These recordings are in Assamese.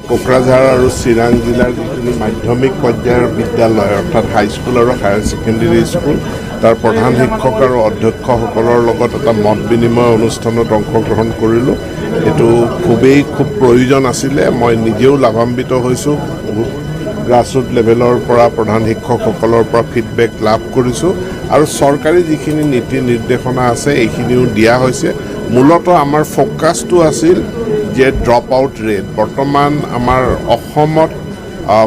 কোকৰাঝাৰ আৰু চিৰাং জিলাৰ যিখিনি মাধ্যমিক পৰ্যায়ৰ বিদ্যালয় অৰ্থাৎ হাইস্কুল আৰু হায়াৰ ছেকেণ্ডেৰী স্কুল তাৰ প্ৰধান শিক্ষক আৰু অধ্যক্ষসকলৰ লগত এটা মত বিনিময় অনুষ্ঠানত অংশগ্ৰহণ কৰিলোঁ। এইটো খুব প্ৰয়োজন আছিলে। মই নিজেও লাভান্বিত হৈছোঁ। গ্ৰাছৰুট লেভেলৰ পৰা প্ৰধান শিক্ষকসকলৰ পৰা ফিডবেক লাভ কৰিছোঁ আৰু চৰকাৰী যিখিনি নীতি নিৰ্দেশনা আছে এইখিনিও দিয়া হৈছে। মূলতঃ আমাৰ ফ'কাছটো আছিল যে ড্ৰপ আউট ৰেট। বৰ্তমান আমাৰ অসমত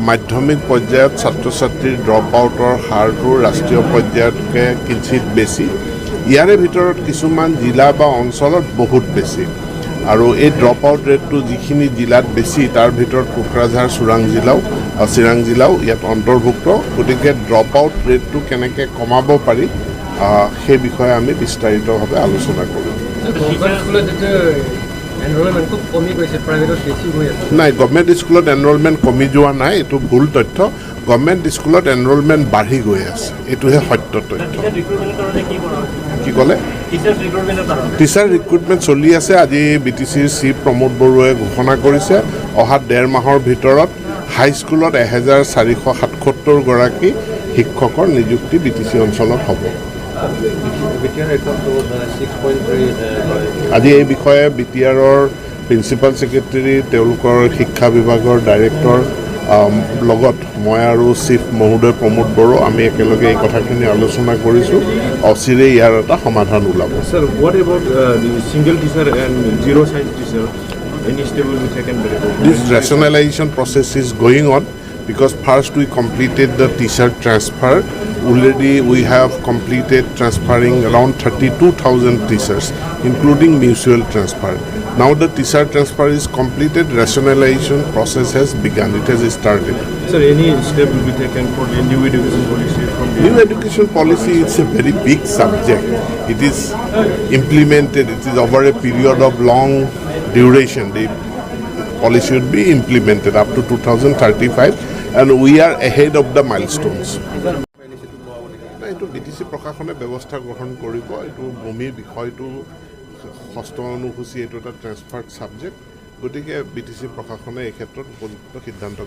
মাধ্যমিক পৰ্যায়ত ছাত্ৰ ছাত্ৰীৰ ড্ৰপ আউটৰ হাৰটো ৰাষ্ট্ৰীয় পৰ্যায়তকৈ কিঞ্চিত বেছি। ইয়াৰে ভিতৰত কিছুমান জিলা বা অঞ্চলত বহুত বেছি আৰু এই ড্ৰপ আউট ৰেটটো যিখিনি জিলাত বেছি তাৰ ভিতৰত কোকৰাঝাৰ চিৰাং জিলাও ইয়াত অন্তৰ্ভুক্ত। গতিকে ড্ৰপ আউট ৰেটটো কেনেকৈ কমাব পাৰি সেই বিষয়ে আমি বিস্তাৰিতভাৱে আলোচনা কৰোঁ। নাই, গভমেণ্ট স্কুলত এনৰলমেণ্ট কমি যোৱা নাই, এইটো ভুল তথ্য। গভমেণ্ট স্কুলত এনৰলমেণ্ট বাঢ়ি গৈ আছে, এইটোহে সত্য তথ্য। কি ক'লে? টিচাৰ ৰিক্ৰুটমেণ্ট চলি আছে। আজি BTCৰ চিফ প্ৰমোদ বড়োৱে ঘোষণা কৰিছে অহা 1.5 মাহৰ ভিতৰত হাইস্কুলত 1477 গৰাকী শিক্ষকৰ নিযুক্তি BTC অঞ্চলত হ'ব। আজি এই বিষয়ে BTRৰ প্ৰিন্সিপাল ছেক্ৰেটেৰী, তেওঁলোকৰ শিক্ষা বিভাগৰ ডাইৰেক্টৰ লগত মই আৰু চিফ মহোদয় প্ৰমোদ বড়ো আমি একেলগে এই কথাখিনি আলোচনা কৰিছোঁ। অচিৰেই ইয়াৰ এটা সমাধান ওলাব। Sir, what about the single teacher and zero size teacher? Any step will be taken by the government? This rationalization process is going on because first we completed the teacher transfer. Already we have completed transferring around 32,000 teachers, including mutual transfer. Now the teacher transfer is completed, rationalization process has begun, it has started. Sir, any step will be taken for the new education policy from the... New education policy is a very big subject. It is implemented, it is over a period of long duration. The policy should be implemented up to 2035 and we are ahead of the milestones. এইটো BTC প্ৰশাসনে ব্যৱস্থা গ্ৰহণ কৰিব। এইটো ভূমিৰ বিষয়টো ষষ্ঠ অনুসূচী, এইটো এটা ট্ৰেন্সফাৰ্ড ছাবজেক্ট। গতিকে BTC প্ৰশাসনে এই ক্ষেত্ৰত উপযুক্ত সিদ্ধান্ত